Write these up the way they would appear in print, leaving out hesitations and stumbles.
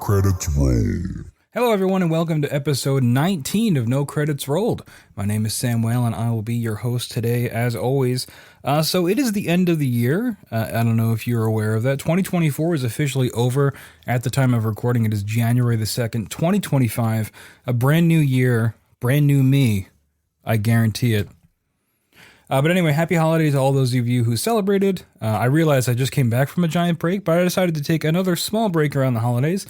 Credits Roll. Hello, everyone, and welcome to episode 19 of No Credits Rolled. My name is Sam Whale, and I will be your host today, as always. So it is the end of the year. I don't know if you're aware of that. 2024 is officially over at the time of recording. It is January the 2nd, 2025. A brand new year, brand new me. I guarantee it. But anyway, happy holidays to all those of you who celebrated. I realized I just came back from a giant break, but I decided to take another small break around the holidays.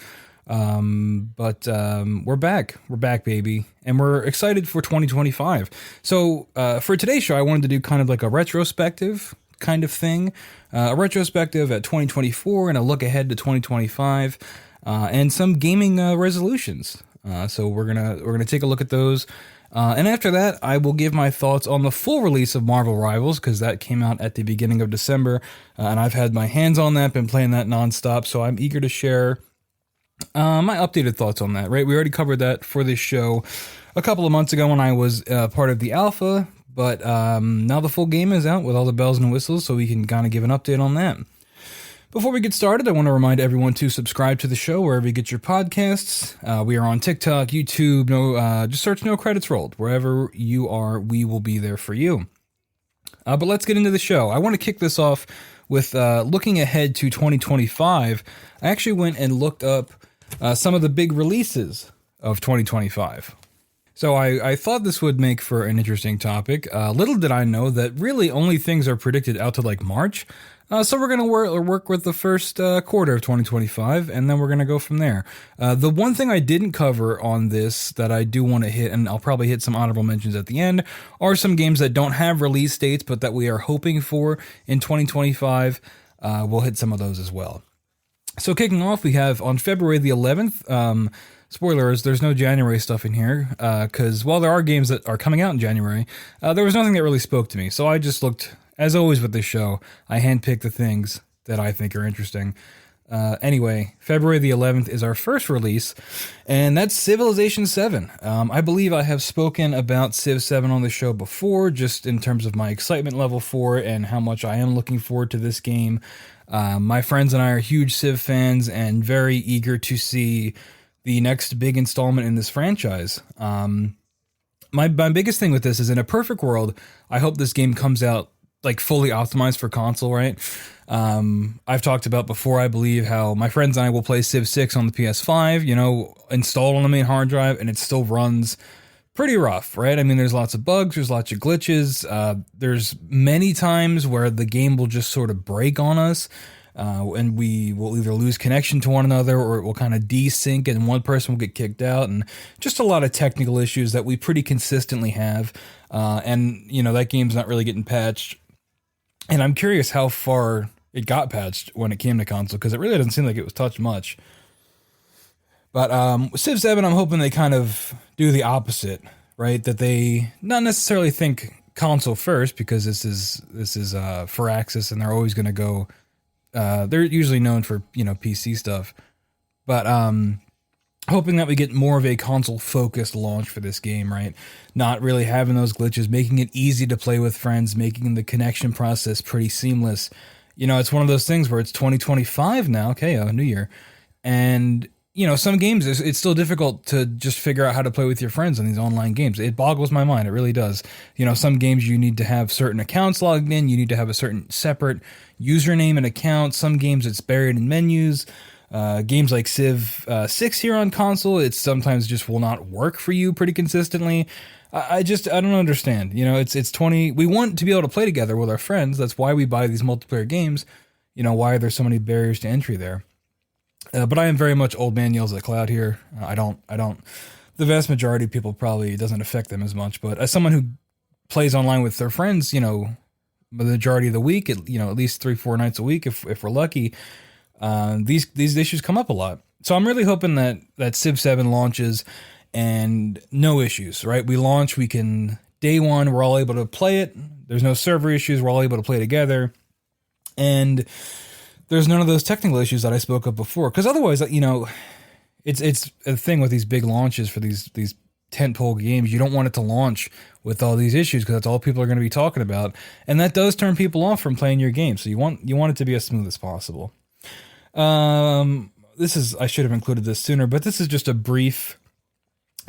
But we're back. We're back, baby. And we're excited for 2025. So for today's show, I wanted to do kind of like a retrospective kind of thing. A retrospective at 2024 and a look ahead to 2025. And some gaming resolutions. So we're gonna take a look at those. And after that, I will give my thoughts on the full release of Marvel Rivals, because that came out at the beginning of December, and I've had my hands on that, been playing that nonstop, so I'm eager to share my updated thoughts on that, right? We already covered that for this show a couple of months ago when I was part of the alpha, but now the full game is out with all the bells and whistles, so we can kind of give an update on that. Before we get started, I want to remind everyone to subscribe to the show wherever you get your podcasts. We are on TikTok, YouTube, just search No Credits Rolled. Wherever you are, we will be there for you. But let's get into the show. I want to kick this off with looking ahead to 2025. I actually went and looked up some of the big releases of 2025. So I thought this would make for an interesting topic. Little did I know that really only things are predicted out to like March. So we're going to work with the first quarter of 2025, and then we're going to go from there. The one thing I didn't cover on this that I do want to hit, and I'll probably hit some honorable mentions at the end, are some games that don't have release dates, but that we are hoping for in 2025. We'll hit some of those as well. So kicking off, we have on February the 11th, spoilers, there's no January stuff in here, because while there are games that are coming out in January, there was nothing that really spoke to me. So I just looked, as always with this show, I handpicked the things that I think are interesting. Anyway, February the 11th is our first release, and that's Civilization 7. I believe I have spoken about Civ 7 on the show before, just in terms of my excitement level for it and how much I am looking forward to this game. My friends and I are huge Civ fans and very eager to see the next big installment in this franchise. My biggest thing with this is, in a perfect world, I hope this game comes out like fully optimized for console, right? I've talked about before, I believe, how my friends and I will play Civ 6 on the PS5, installed on the main hard drive, and it still runs pretty rough, right? I mean, there's lots of bugs, there's lots of glitches, there's many times where the game will just sort of break on us, and we will either lose connection to one another, or it will kind of desync and one person will get kicked out, and just a lot of technical issues that we pretty consistently have, and that game's not really getting patched. And I'm curious how far it got patched when it came to console, because it really doesn't seem like it was touched much. But Civ 7, I'm hoping they kind of do the opposite, right? That they not necessarily think console first, because this is Firaxis, and they're always going to go. They're usually known for PC stuff, but hoping that we get more of a console-focused launch for this game, right? Not really having those glitches, making it easy to play with friends, making the connection process pretty seamless. It's one of those things where it's 2025 now, okay, new year, and some games, it's still difficult to just figure out how to play with your friends on these online games. It boggles my mind, it really does. Some games you need to have certain accounts logged in, you need to have a certain separate username and account. Some games it's buried in menus. Games like Civ 6 here on console, it sometimes just will not work for you pretty consistently. I don't understand. It's 20. We want to be able to play together with our friends. That's why we buy these multiplayer games. Why are there so many barriers to entry there? But I am very much old man yells at cloud here. I don't. The vast majority of people, probably doesn't affect them as much. But as someone who plays online with their friends, the majority of the week, at least 3-4 nights a week, if we're lucky. These issues come up a lot. So I'm really hoping that Civ 7 launches and no issues, right? We launch, we can, day one, we're all able to play it. There's no server issues. We're all able to play together. And there's none of those technical issues that I spoke of before. Because otherwise, it's a thing with these big launches for these tentpole games. You don't want it to launch with all these issues, because that's all people are going to be talking about. And that does turn people off from playing your game. So you want it to be as smooth as possible. I should have included this sooner, but this is just a brief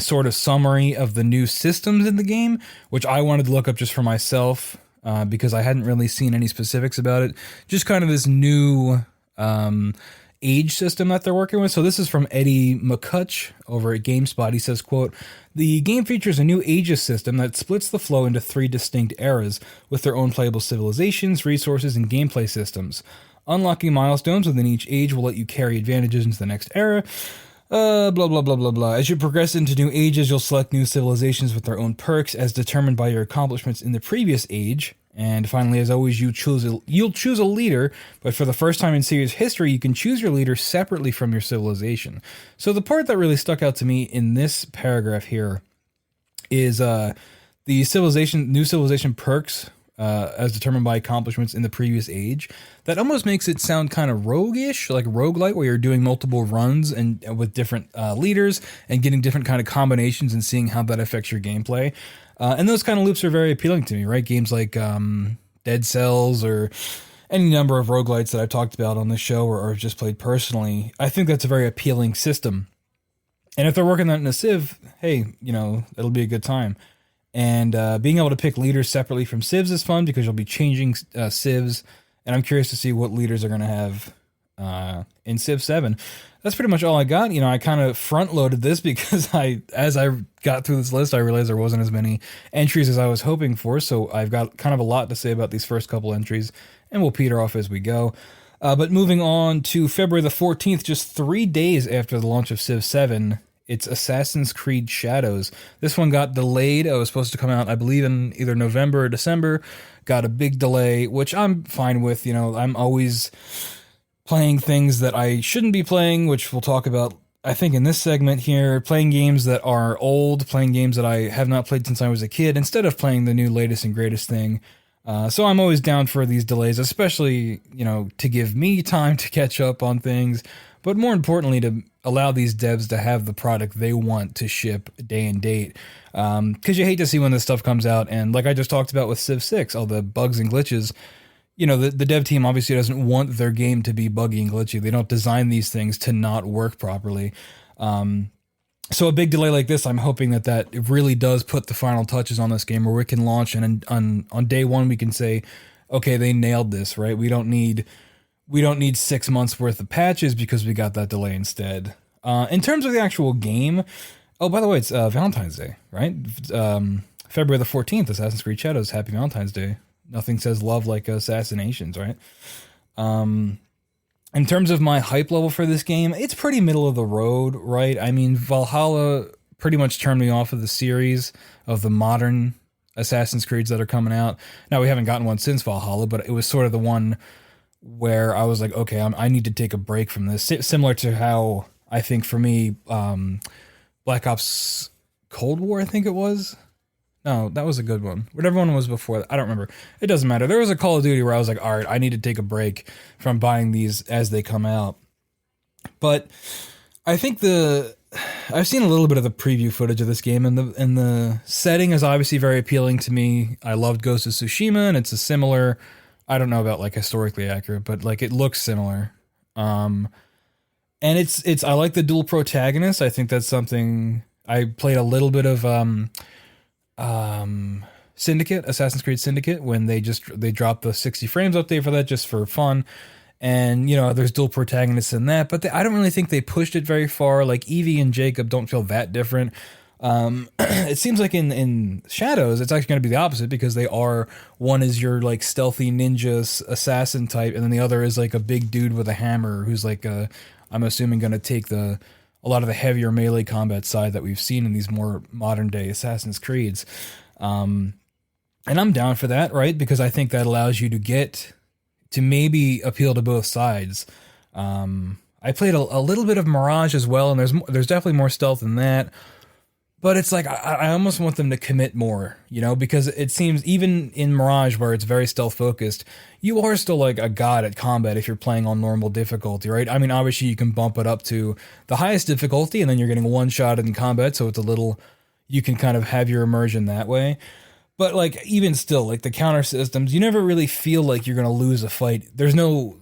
sort of summary of the new systems in the game, which I wanted to look up just for myself because I hadn't really seen any specifics about it. Just kind of this new age system that they're working with. So this is from Eddie McCutch over at GameSpot. He says, quote, "The game features a new ages system that splits the flow into 3 distinct eras with their own playable civilizations, resources, and gameplay systems. Unlocking milestones within each age will let you carry advantages into the next era. Blah, blah, blah, blah, blah. As you progress into new ages, you'll select new civilizations with their own perks as determined by your accomplishments in the previous age. And finally, as always, you'll choose a leader, but for the first time in series history, you can choose your leader separately from your civilization." So the part that really stuck out to me in this paragraph here is the new civilization perks as determined by accomplishments in the previous age. That almost makes it sound kind of roguish, like roguelite, where you're doing multiple runs and with different leaders and getting different kind of combinations and seeing how that affects your gameplay. And those kind of loops are very appealing to me, right? Games like Dead Cells or any number of roguelites that I've talked about on this show or have just played personally. I think that's a very appealing system. And if they're working that in a Civ, hey, it'll be a good time. And being able to pick leaders separately from civs is fun because you'll be changing civs. And I'm curious to see what leaders are going to have in Civ 7. That's pretty much all I got. I kind of front-loaded this because as I got through this list, I realized there wasn't as many entries as I was hoping for. So I've got kind of a lot to say about these first couple entries, and we'll peter off as we go. But moving on to February the 14th, just 3 days after the launch of Civ 7, it's Assassin's Creed Shadows. This one got delayed. It was supposed to come out, I believe, in either November or December. Got a big delay, which I'm fine with. I'm always playing things that I shouldn't be playing, which we'll talk about, I think, in this segment here. Playing games that are old, playing games that I have not played since I was a kid, instead of playing the new latest and greatest thing. So I'm always down for these delays, especially, to give me time to catch up on things, but more importantly, to allow these devs to have the product they want to ship day and date. Because you hate to see when this stuff comes out, and like I just talked about with Civ 6, all the bugs and glitches, the dev team obviously doesn't want their game to be buggy and glitchy. They don't design these things to not work properly. So a big delay like this, I'm hoping that it really does put the final touches on this game where we can launch and on day one we can say, okay, they nailed this, right? We don't need 6 months worth of patches because we got that delay instead. In terms of the actual game, oh, by the way, it's Valentine's Day, right? February the 14th, Assassin's Creed Shadows, Happy Valentine's Day. Nothing says love like assassinations, right? In terms of my hype level for this game, it's pretty middle of the road, right? I mean, Valhalla pretty much turned me off of the series of the modern Assassin's Creeds that are coming out. Now, we haven't gotten one since Valhalla, but it was sort of the one where I was like, okay, I need to take a break from this. Similar to how, I think for me, Black Ops Cold War, I think it was. No, that was a good one. Whatever one was before that, I don't remember. It doesn't matter. There was a Call of Duty where I was like, all right, I need to take a break from buying these as they come out. But I think I've seen a little bit of the preview footage of this game, and the setting is obviously very appealing to me. I loved Ghost of Tsushima, and it's a similar, I don't know about like historically accurate, but like it looks similar. And it's I like the dual protagonist. I think that's something. I played a little bit of Syndicate, Assassin's Creed Syndicate, when they dropped the 60 frames update for that just for fun. And, there's dual protagonists in that, but I don't really think they pushed it very far. Like, Evie and Jacob don't feel that different. It seems like in Shadows, it's actually going to be the opposite, because one is your, like, stealthy ninja assassin type, and then the other is, like, a big dude with a hammer who's, like, I'm assuming going to take a lot of the heavier melee combat side that we've seen in these more modern-day Assassin's Creeds. And I'm down for that, right? Because I think that allows you to maybe appeal to both sides. I played a little bit of Mirage as well, and there's definitely more stealth in that. But it's like, I almost want them to commit more, because it seems even in Mirage, where it's very stealth-focused, you are still like a god at combat if you're playing on normal difficulty, right? I mean, obviously you can bump it up to the highest difficulty, and then you're getting one-shot in combat, so you can kind of have your immersion that way. But like, even still, like the counter systems, you never really feel like you're going to lose a fight. There's no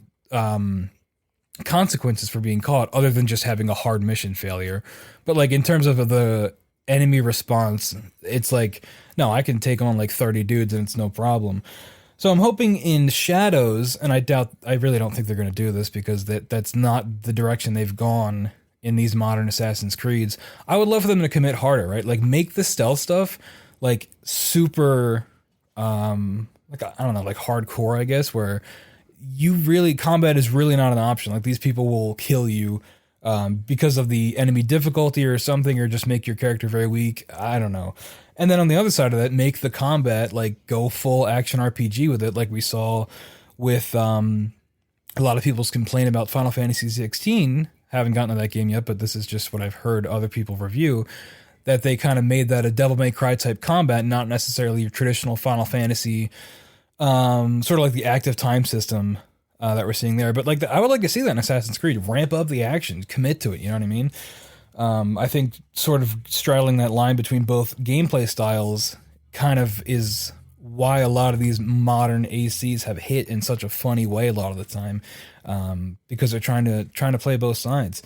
consequences for being caught other than just having a hard mission failure. But like in terms of the enemy response, it's like, no, I can take on like 30 dudes and it's no problem. So I'm hoping in Shadows, and I really don't think they're going to do this because that's not the direction they've gone in these modern Assassin's Creeds. I would love for them to commit harder, right? Like make the stealth stuff like super, like I don't know, like hardcore, I guess, where you really combat is really not an option. Like these people will kill you because of the enemy difficulty or something, or just make your character very weak. I don't know. And then on the other side of that, make the combat like go full action RPG with it, like we saw with a lot of people's complaint about Final Fantasy 16. Haven't gotten to that game yet, but this is just what I've heard other people review. That they kind of made that a Devil May Cry type combat, not necessarily your traditional Final Fantasy, sort of like the active time system that we're seeing there. But like, I would like to see that in Assassin's Creed. Ramp up the action, commit to it. You know what I mean? I think sort of straddling that line between both gameplay styles kind of is why a lot of these modern ACs have hit in such a funny way a lot of the time, because they're trying to play both sides.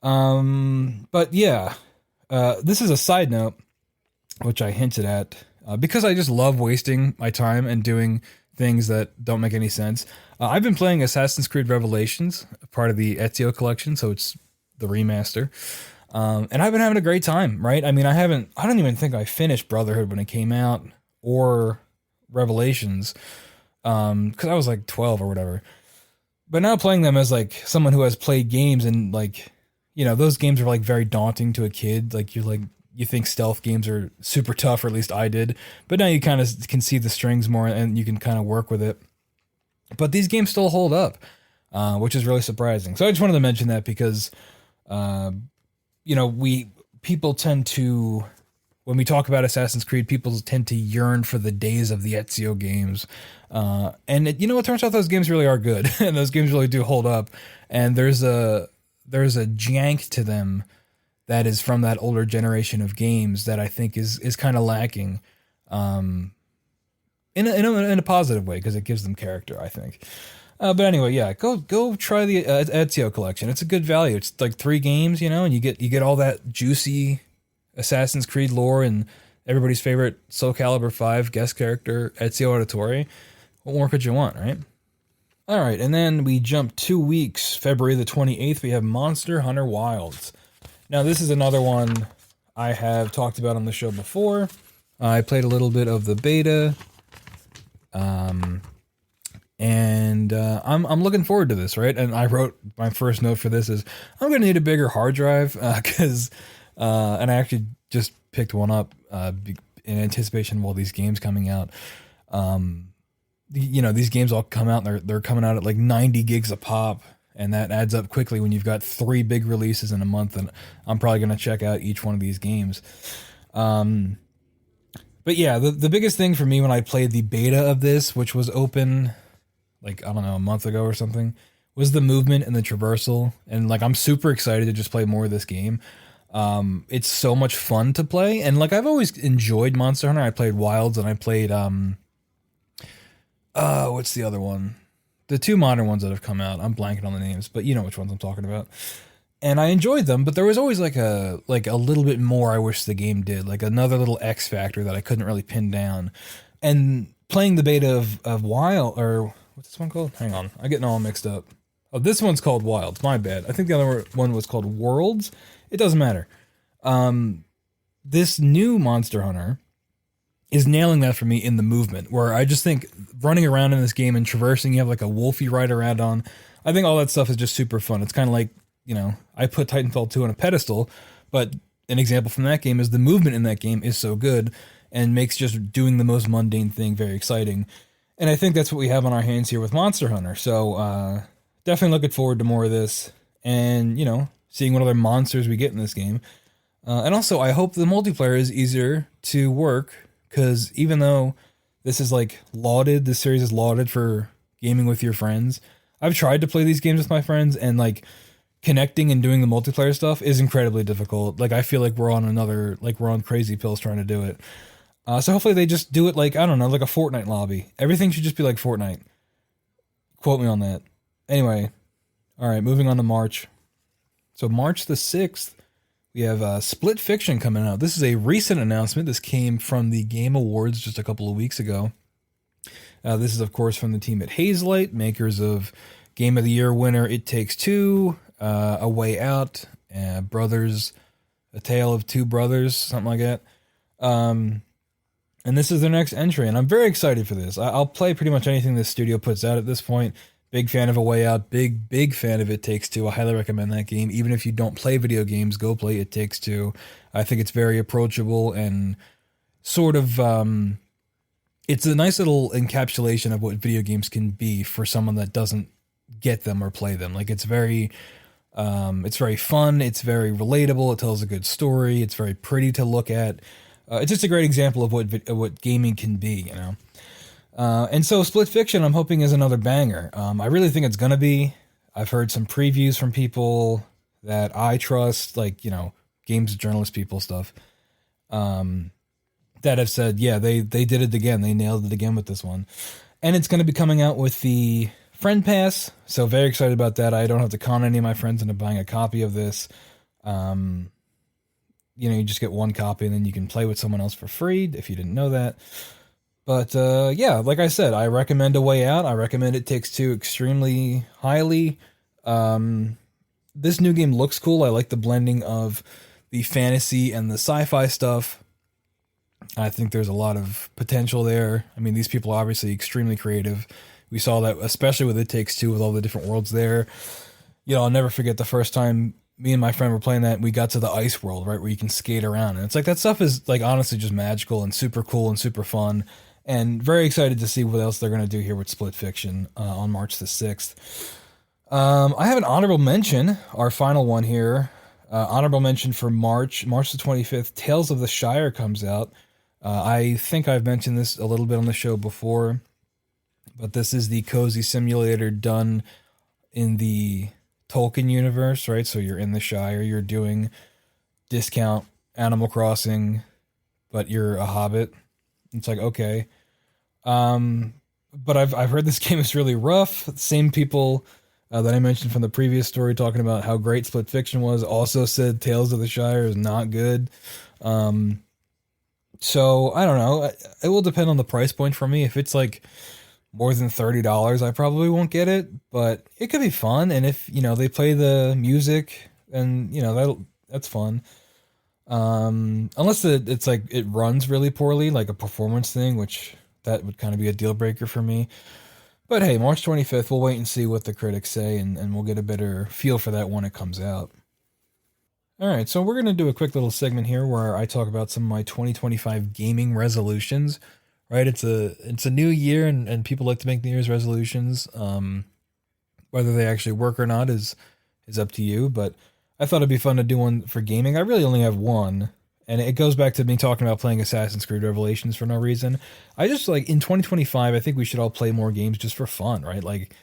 But yeah, this is a side note, which I hinted at, because I just love wasting my time and doing things that don't make any sense. I've been playing Assassin's Creed Revelations, part of the Ezio collection, so it's the remaster. And I've been having a great time, right? I mean, I don't even think I finished Brotherhood when it came out, or Revelations, because I was like 12 or whatever. But now playing them as like someone who has played games, and like, you know, those games are like very daunting to a kid. Like you think stealth games are super tough, or at least I did. But now you kind of can see the strings more and you can kind of work with it. But these games still hold up, which is really surprising. So I just wanted to mention that because, you know, people tend to, when we talk about Assassin's Creed, people tend to yearn for the days of the Ezio games. And it turns out those games really are good, and those games really do hold up. And there's a jank to them that is from that older generation of games that I think is kind of lacking, in a positive way, because it gives them character, I think. But anyway, yeah, go try the Ezio collection. It's a good value. It's like 3 games, and you get all that juicy Assassin's Creed lore and everybody's favorite Soul Calibur 5 guest character, Ezio Auditore. What more could you want, right? All right, and then we jump 2 weeks, February the 28th, we have Monster Hunter Wilds. Now, this is another one I have talked about on the show before. I played a little bit of the beta, and I'm looking forward to this, right? And I wrote my first note for this is I'm going to need a bigger hard drive, because and I actually just picked one up in anticipation of all these games coming out. These games all come out, and they're coming out at like 90 gigs a pop, and that adds up quickly when you've got 3 big releases in a month, and I'm probably going to check out each one of these games. But yeah, the biggest thing for me when I played the beta of this, which was open, like, I don't know, a month ago or something, was the movement and the traversal. And like, I'm super excited to just play more of this game. It's so much fun to play. And like, I've always enjoyed Monster Hunter. I played Wilds, and I played, what's the other one? The 2 modern ones that have come out. I'm blanking on the names, but you know which ones I'm talking about. And I enjoyed them, but there was always like a little bit more I wish the game did, like another little X factor that I couldn't really pin down. And playing the beta of Wild, or what's this one called? Hang on, I'm getting all mixed up. Oh, this one's called Wilds. My bad. I think the other one was called Worlds. It doesn't matter. This new Monster Hunter is nailing that for me in the movement, where I just think running around in this game and traversing, you have like a wolf you ride around on. I think all that stuff is just super fun. It's kind of like, I put Titanfall 2 on a pedestal, but an example from that game is the movement in that game is so good and makes just doing the most mundane thing very exciting. And I think that's what we have on our hands here with Monster Hunter. So definitely looking forward to more of this, and, seeing what other monsters we get in this game. And also, I hope the multiplayer is easier to work, because even though this is like lauded, this series is lauded for gaming with your friends, I've tried to play these games with my friends, and like connecting and doing the multiplayer stuff is incredibly difficult. Like, I feel like we're on crazy pills trying to do it. So hopefully they just do it like, I don't know, like a Fortnite lobby. Everything should just be like Fortnite. Quote me on that. Anyway, All right, moving on to March. So March the 6th, we have Split Fiction coming out. This is a recent announcement. This came from the Game Awards just a couple of weeks ago. This is, of course, from the team at Hazelight, makers of Game of the Year winner It Takes Two, A Way Out, Brothers, A Tale of Two Brothers, something like that. And this is their next entry, and I'm very excited for this. I'll play pretty much anything this studio puts out at this point. Big fan of A Way Out, big fan of It Takes Two. I highly recommend that game. Even if you don't play video games, go play It Takes Two. I think it's very approachable and sort of, it's a nice little encapsulation of what video games can be for someone that doesn't get them or play them. Like, it's very fun, it's very relatable, it tells a good story, it's very pretty to look at. It's just a great example of what gaming can be, you know. And so Split Fiction, I'm hoping, is another banger. I really think it's gonna be. I've heard some previews from people that I trust, like, you know, games journalist people stuff, that have said, yeah, they did it again. They nailed it again with this one. And it's going to be coming out with the Friend Pass, so very excited about that. I don't have to con any of my friends into buying a copy of this. You know, you just get one copy and then you can play with someone else for free if you didn't know that. But yeah, like I said, I recommend A Way Out. I recommend It Takes Two extremely highly. This new game looks cool. I like the blending of the fantasy and the sci-fi stuff. I think there's a lot of potential there. I mean, these people are obviously extremely creative. We saw that especially with It Takes Two, with all the different worlds there. You know, I'll never forget the first time me and my friend were playing that, we got to the ice world, right, where you can skate around. And it's like, that stuff is, like, honestly just magical and super cool and super fun. And very excited to see what else they're going to do here with Split Fiction on March the 6th. I have an honorable mention, our final one here. Honorable mention for March the 25th, Tales of the Shire comes out. I think I've mentioned this a little bit on the show before, but this is the cozy simulator done in the Tolkien universe, right? So you're in the Shire, you're doing discount Animal Crossing, but you're a hobbit. It's like, okay. But I've heard this game is really rough. Same people that I mentioned from the previous story talking about how great Split Fiction was also said Tales of the Shire is not good. So I don't know. It will depend on the price point for me. If it's like more than $30, I probably won't get it, but it could be fun. And if, you know, they play the music, and, you know, that's fun. Unless it's like it runs really poorly, like a performance thing, which that would kind of be a deal breaker for me. But hey, March 25th, we'll wait and see what the critics say, and we'll get a better feel for that when it comes out. All right, so we're going to do a quick little segment here where I talk about some of my 2025 gaming resolutions. Right, it's a new year, and people like to make New Year's resolutions. Whether they actually work or not is up to you. But I thought it'd be fun to do one for gaming. I really only have one, and it goes back to me talking about playing Assassin's Creed Revelations for no reason. I just, like, in 2025, I think we should all play more games just for fun, right? Like,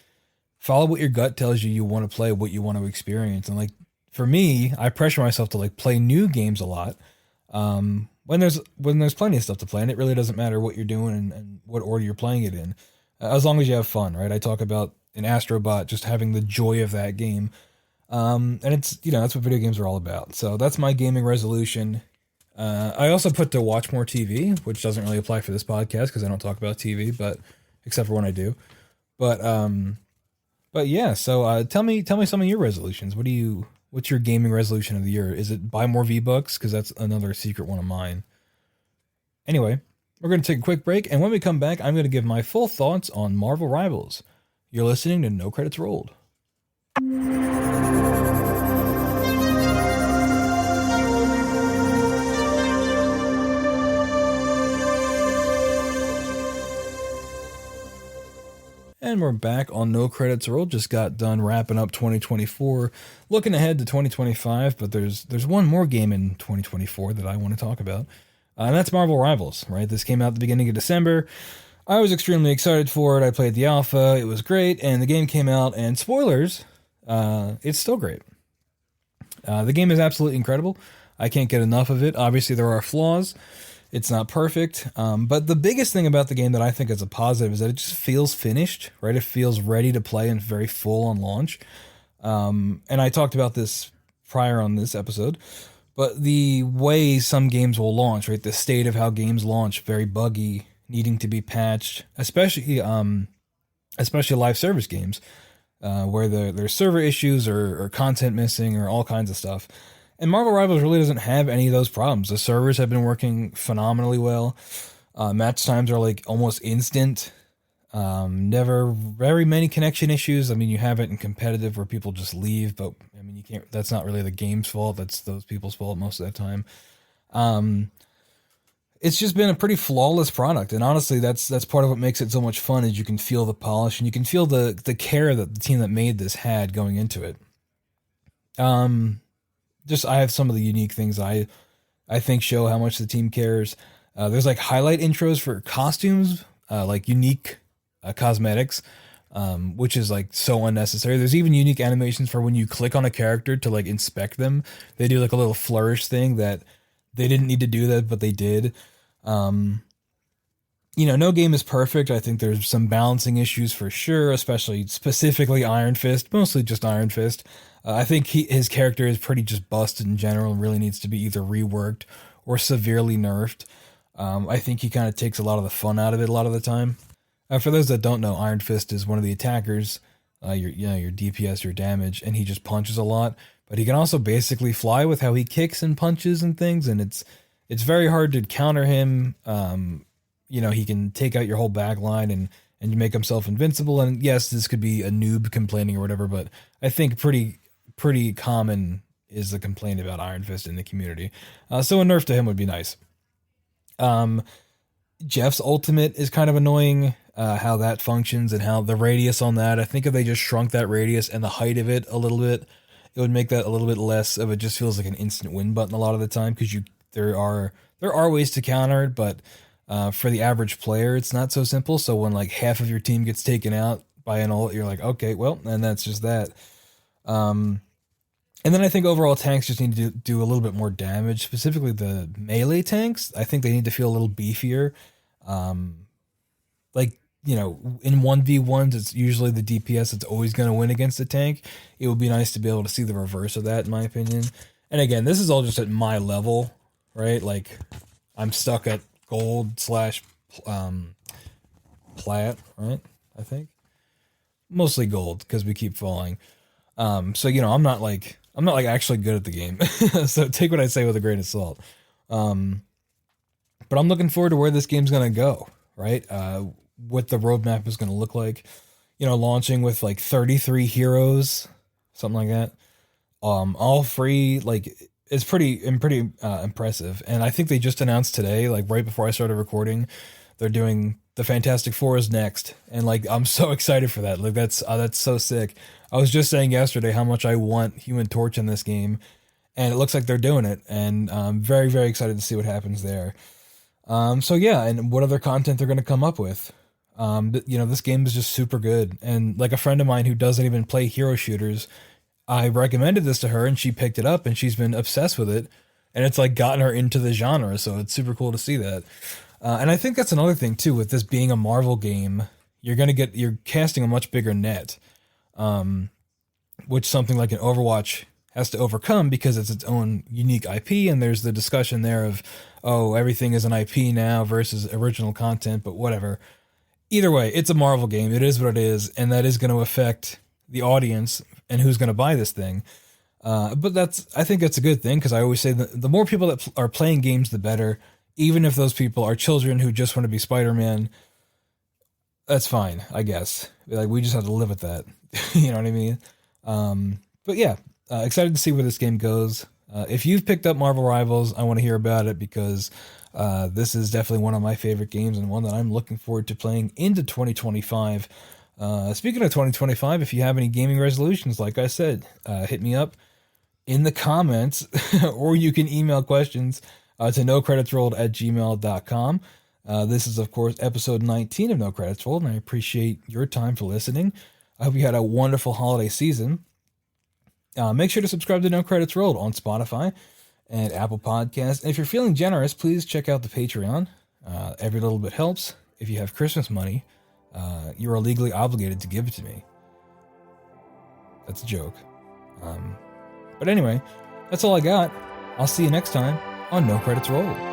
follow what your gut tells you want to play, what you want to experience. And, like, for me, I pressure myself to, like, play new games a lot. When there's plenty of stuff to play, and it really doesn't matter what you're doing and what order you're playing it in, as long as you have fun, right? I talk about in Astrobot just having the joy of that game, and it's, you know, that's what video games are all about. So that's my gaming resolution. I also put to watch more TV, which doesn't really apply for this podcast because I don't talk about TV, but except for when I do. But yeah. So tell me some of your resolutions. What's your gaming resolution of the year? Is it buy more V-Bucks? Because that's another secret one of mine. Anyway, we're going to take a quick break, and when we come back, I'm going to give my full thoughts on Marvel Rivals. You're listening to No Credits Rolled. And we're back on No Credits Rolled. Just got done wrapping up 2024, looking ahead to 2025, but there's one more game in 2024 that I want to talk about, and that's Marvel Rivals, right? This came out at the beginning of December. I was extremely excited for it. I played the alpha. It was great, and the game came out, and spoilers, it's still great. The game is absolutely incredible. I can't get enough of it. Obviously, there are flaws. It's not perfect, but the biggest thing about the game that I think is a positive is that it just feels finished, right? It feels ready to play and very full on launch. And I talked about this prior on this episode, but the way some games will launch, right? The state of how games launch, very buggy, needing to be patched, especially live service games, where there's server issues or content missing or all kinds of stuff. And Marvel Rivals really doesn't have any of those problems. The servers have been working phenomenally well. Match times are like almost instant. Never very many connection issues. I mean, you have it in competitive where people just leave, but I mean, you can't. That's not really the game's fault. That's those people's fault most of the time. It's just been a pretty flawless product, and honestly, that's part of what makes it so much fun. Is you can feel the polish and you can feel the care that the team that made this had going into it. Just I have some of the unique things I think show how much the team cares. There's like highlight intros for costumes, like unique cosmetics, which is like so unnecessary. There's even unique animations for when you click on a character to like inspect them. They do like a little flourish thing that they didn't need to do that, but they did. No game is perfect. I think there's some balancing issues for sure, especially specifically Iron Fist, mostly just Iron Fist. I think his character is pretty just busted in general and really needs to be either reworked or severely nerfed. I think he kind of takes a lot of the fun out of it a lot of the time. For those that don't know, Iron Fist is one of the attackers, your DPS, your damage, and he just punches a lot. But he can also basically fly with how he kicks and punches and things, and it's very hard to counter him. He can take out your whole back line and make himself invincible. And yes, this could be a noob complaining or whatever, but I think pretty common is the complaint about Iron Fist in the community. So a nerf to him would be nice. Jeff's ultimate is kind of annoying, how that functions and how the radius on that. I think if they just shrunk that radius and the height of it a little bit, it would make that a little bit less of it. Just feels like an instant win button a lot of the time because there are ways to counter it, but for the average player, it's not so simple. So when like half of your team gets taken out by an ult, you're like, okay, well, and that's just that. And then I think overall tanks just need to do a little bit more damage, specifically the melee tanks. I think they need to feel a little beefier. In 1v1s, it's usually the DPS that's always going to win against the tank. It would be nice to be able to see the reverse of that, in my opinion. And again, this is all just at my level, right? Like, I'm stuck at gold / plat, right? I think mostly gold because we keep falling. So I'm not like actually good at the game. So take what I say with a grain of salt. But I'm looking forward to where this game's gonna go, right? What the roadmap is gonna look like. Launching with like 33 heroes, something like that. All free, like it's pretty impressive. And I think they just announced today, like right before I started recording, they're doing the Fantastic Four is next, and like I'm so excited for that. Like that's so sick. I was just saying yesterday how much I want Human Torch in this game, and it looks like they're doing it, and I'm very, very excited to see what happens there. So yeah, and what other content they're going to come up with. This game is just super good, and like a friend of mine who doesn't even play hero shooters, I recommended this to her, and she picked it up, and she's been obsessed with it, and it's like gotten her into the genre, so it's super cool to see that. And I think that's another thing too, with this being a Marvel game, you're casting a much bigger net, which something like an Overwatch has to overcome because it's its own unique IP, and there's the discussion there of, oh, everything is an IP now versus original content, but whatever. Either way, it's a Marvel game. It is what it is, and that is going to affect the audience and who's going to buy this thing. But I think that's a good thing, because I always say that the more people that are playing games, the better. Even if those people are children who just want to be Spider-Man, that's fine, I guess. Like, we just have to live with that. You know what I mean? But yeah, excited to see where this game goes. If you've picked up Marvel Rivals, I want to hear about it, because this is definitely one of my favorite games and one that I'm looking forward to playing into 2025. Speaking of 2025, if you have any gaming resolutions, like I said, hit me up in the comments, or you can email questions to nocreditsrolled@gmail.com. This is, of course, episode 19 of No Credits Rolled, and I appreciate your time for listening. I hope you had a wonderful holiday season. Make sure to subscribe to No Credits Rolled on Spotify and Apple Podcasts. And if you're feeling generous, please check out the Patreon. Every little bit helps. If you have Christmas money, you are legally obligated to give it to me. That's a joke. But anyway, that's all I got. I'll see you next time on No Credits Rolled.